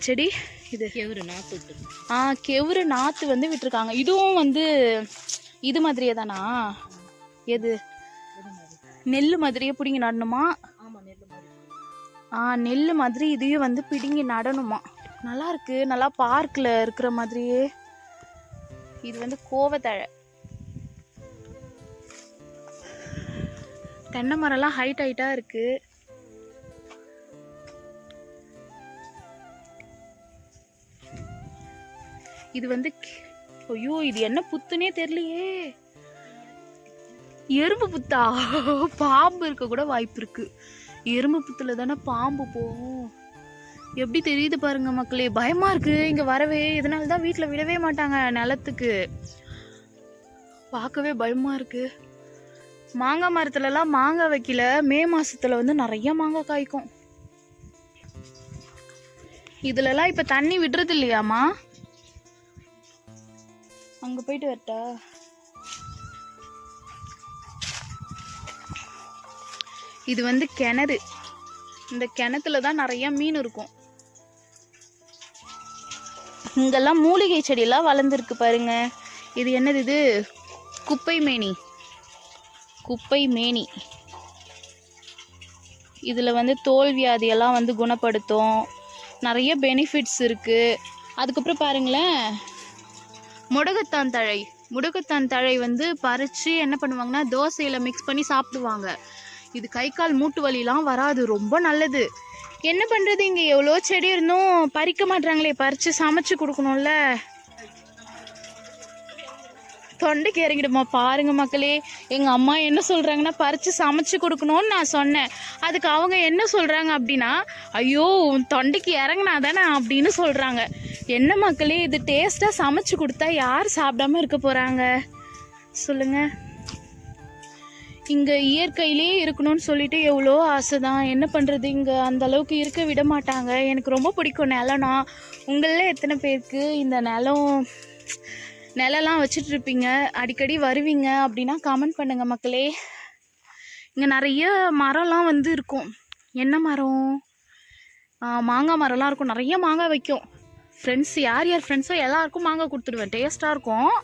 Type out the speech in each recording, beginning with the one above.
செடி இது? கெவுரு நாத்து. கெவுரு நாத்து வந்து விட்டுருக்காங்க. இதுவும் வந்து இது மாதிரியே தானா? எது நெல்லு மாதிரியே பிடிங்கி நடணுமா? நெல்லு மாதிரி இதையும் வந்து பிடுங்கி நடணுமா? நல்லா இருக்கு, நல்லா பார்க்ல இருக்கிற மாதிரியே. இது வந்து கோவத்தழை. தென்னை மரம்லாம் ஹைட்டா இருக்கு. இது வந்து ஐயோ இது என்ன புத்துனே தெரியலையே. எறும்பு புத்தா? பாம்பு இருக்க கூட வாய்ப்பு இருக்கு. எறும்பு புத்துல தானே பாம்பு போகும். எப்படி தெரியுது பாருங்க மக்களே, பயமா இருக்கு இங்க வரவே. இதனாலதான் வீட்டுல விடவே மாட்டாங்க நிலத்துக்கு. பார்க்கவே பயமா இருக்கு. மாங்காய் மரத்துல எல்லாம் மாங்காய் வைக்கல. மே மாசத்துல வந்து நிறைய மாங்காய் காய்க்கும். இதுல எல்லாம் இப்ப தண்ணி விடுறது இல்லையாமா? அங்க போயிட்டு வரட்டா? இது வந்து கிணறு. இந்த கிணத்துல தான் நிறைய மீன் இருக்கும். இங்கெல்லாம் மூலிகை செடியெல்லாம் வளர்ந்துருக்கு பாருங்க. இது என்னது? இது குப்பை மேனி. குப்பை மேனி. இதுல வந்து தோல் வியாதியெல்லாம் வந்து குணப்படுத்தும். நிறைய பெனிஃபிட்ஸ் இருக்கு. அதுக்கப்புறம் பாருங்களேன், முடக்கத்தான் தழை. முடக்கத்தான் தழை வந்து பறிச்சு என்ன பண்ணுவாங்கன்னா தோசையில மிக்ஸ் பண்ணி சாப்பிடுவாங்க. இது கை கால் மூட்டு வலிலாம் வராது, ரொம்ப நல்லது. என்ன பண்றது, இங்க எவ்வளோ செடி இருந்தும் பறிக்க மாட்டாங்களே. பறிச்சு சமைச்சு கொடுக்கணும்ல. தொண்டைக்கு இறங்கிடுமா பாருங்க மக்களே. எங்க அம்மா என்ன சொல்றாங்கன்னா பறிச்சு சமைச்சு கொடுக்கணும்னு நான் சொன்னேன். அதுக்கு அவங்க என்ன சொல்றாங்க அப்படின்னா, ஐயோ தொண்டைக்கு இறங்கினா தானே அப்படின்னு சொல்றாங்க. என்ன மக்களே, இது டேஸ்டா சமைச்சு கொடுத்தா யார் சாப்பிடாம இருக்க போறாங்க சொல்லுங்க. இங்க இயற்கையிலே இருக்கணும்னு சொல்லிட்டு எவ்வளோ ஆசைதான். என்ன பண்றது, இங்க அந்த அளவுக்கு இருக்க விட மாட்டாங்க. எனக்கு ரொம்ப பிடிக்கும் நிலம்னா. உங்கள எத்தனை பேருக்கு இந்த நிலம்லாம் வச்சுட்டு இருப்பீங்க, அடிக்கடி வருவீங்க அப்படின்னா கமெண்ட் பண்ணுங்க மக்களே. இங்க நிறைய மரம்லாம் வந்து இருக்கும். என்ன மரம்? மாங்காய் மரம்லாம் இருக்கும். நிறைய மாங்காய் வைக்கும். ஃப்ரெண்ட்ஸ், யார் யார் ஃப்ரெண்ட்ஸோ எல்லாருக்கும் மாங்காய் கொடுத்துடுவேன். டேஸ்டா இருக்கும்.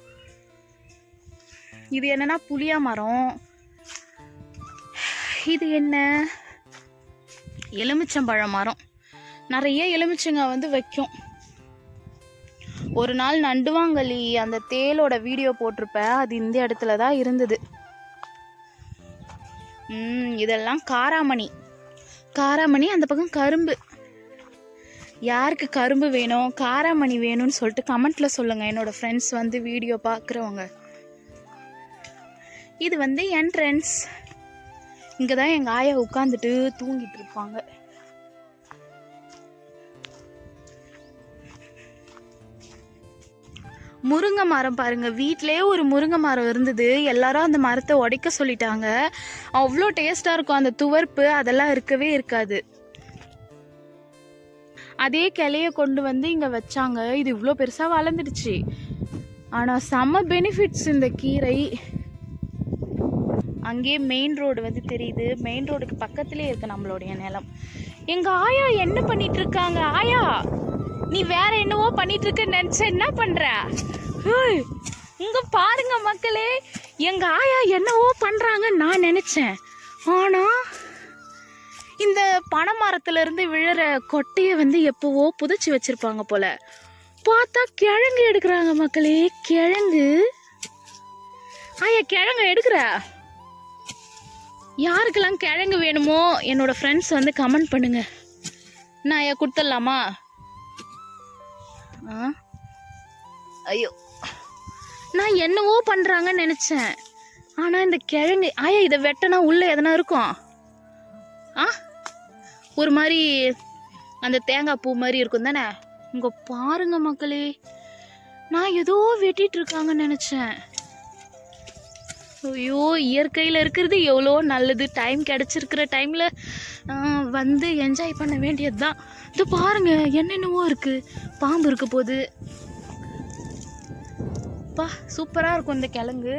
இது என்னன்னா புளியா மரம். இது என்ன? எலுமிச்சம்பழ மரம். நிறைய எலுமிச்சங்க வந்து வைக்கும். ஒரு நாள் நண்டுவாங்கலி அந்த தேலோட வீடியோ போட்டிருப்பேன். அது இந்த இடத்துல தான் இருந்தது. இதெல்லாம் காராமணி. காராமணி. அந்த பக்கம் கரும்பு. யாருக்கு கரும்பு வேணும், காராமணி வேணும்னு சொல்லிட்டு கமெண்ட்ல சொல்லுங்க, என்னோட ஃப்ரெண்ட்ஸ் வந்து வீடியோ பார்க்குறவங்க. இது வந்து என்ட்ரன்ஸ். இங்கே தான் எங்கள் ஆயா உட்காந்துட்டு தூங்கிட்டு இருப்பாங்க. முருங்கை மரம் பாருங்க. வீட்டிலே ஒரு முருங்கை மரம் இருந்தது. எல்லாரும் அந்த மரத்தை உடைக்க சொல்லிட்டாங்க. அவ்வளோ டேஸ்டா இருக்கும். அந்த துவர்ப்பு அதெல்லாம் இருக்கவே இருக்காது. அதே கிளைய கொண்டு வந்து இங்க வச்சாங்க. இது இவ்வளோ பெருசா வளர்ந்துடுச்சு. ஆனா செம்ம பெனிஃபிட்ஸ் இந்த கீரை. அங்கேயே மெயின் ரோடு வந்து தெரியுது. மெயின் ரோடுக்கு பக்கத்திலே இருக்கு நம்மளுடைய நிலம். எங்க ஆயா என்ன பண்ணிட்டு இருக்காங்க? ஆயா, நீ வேற என்னவோ பண்ணிட்டு இருக்கன்னு நினைச்ச, என்ன பண்ற? இங்க பாருங்க மக்களே, எங்க ஆயா என்னவோ பண்றாங்கன்னு நான் நினைச்சேன். ஆனா இந்த பனை மரத்துல இருந்து விழுற கொட்டைய வந்து எப்பவோ புதைச்சி வச்சிருப்பாங்க போல. பார்த்தா கிழங்கு எடுக்கிறாங்க மக்களே. கிழங்கு. ஆயா கிழங்கு எடுக்கிற. யாருக்கெல்லாம் கிழங்கு வேணுமோ என்னோட ஃப்ரெண்ட்ஸ் வந்து கமெண்ட் பண்ணுங்க. நான் ஐயா கொடுத்துடலாமா? ஐயோ, நான் என்னவோ பண்றாங்கன்னு நினைச்சேன். ஆனா இந்த கிழங்கு ஆயா இதை வெட்டனா உள்ள எதனா இருக்கும். ஒரு மாதிரி அந்த தேங்காய் பூ மாதிரி இருக்கும் தானே. இங்க பாருங்க மக்களே, நான் ஏதோ வெட்டிட்டு இருக்காங்கன்னு நினைச்சேன். ஐயோ, இயற்கையில் இருக்கிறது எவ்வளோ நல்லது. டைம் கிடைச்சிருக்கிற டைமில் வந்து என்ஜாய் பண்ண வேண்டியது தான். இது பாருங்க, என்னென்னவோ இருக்குது. பாம்பு இருக்க போகுது. பா, சூப்பராக இருக்கும் இந்த கிழங்கு.